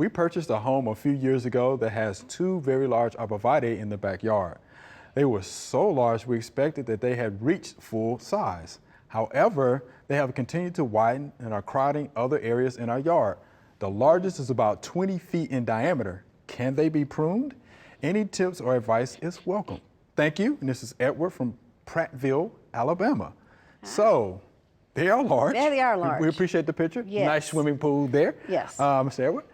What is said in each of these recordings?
We purchased a home a few years ago that has 2 very large Arborvitaes in the backyard. They were so large we expected that they had reached full size. However, they have continued to widen and are crowding other areas in our yard. The largest is about 20 feet in diameter. Can they be pruned? Any tips or advice is welcome. Thank you. And this is Edward from Prattville, Alabama. So, they are large. Yeah, they are large. We appreciate the picture. Yes. Nice swimming pool there. Yes. Mr. Edward.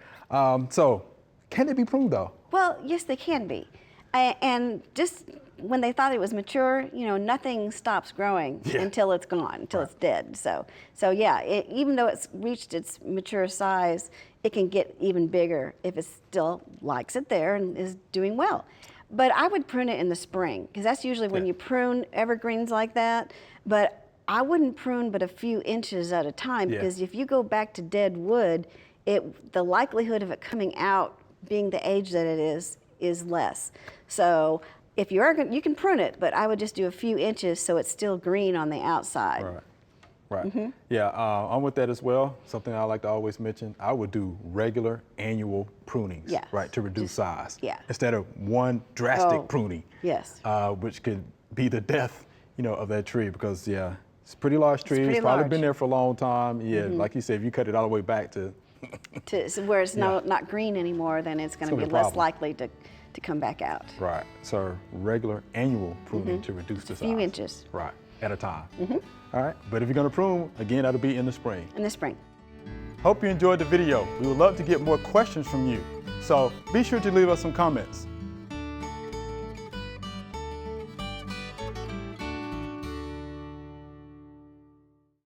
So, can they be pruned though? Well, yes, they can be. And just when they thought it was mature, you know, nothing stops growing until it's gone, until it's dead. So yeah, even though it's reached its mature size, it can get even bigger if it still likes it there and is doing well. But I would prune it in the spring, because that's usually when you prune evergreens like that. But I wouldn't prune but a few inches at a time, because if you go back to dead wood, the likelihood of it coming out, being the age that it is less. So if you are going, you can prune it, but I would just do a few inches so it's still green on the outside. Right. Yeah, I'm with that as well. Something I like to always mention, I would do regular annual prunings, right, to reduce size. Instead of one drastic pruning. Which could be the death, you know, of that tree, because it's a pretty large tree. It's probably been there for a long time. Like you said, if you cut it all the way back to where it's not green anymore, then it's going to be less likely to come back out. Right. So regular annual pruning to reduce the size. A few inches. Right. At a time. All right. But if you're going to prune, again, that'll be in the spring. In the spring. Hope you enjoyed the video. We would love to get more questions from you. So be sure to leave us some comments.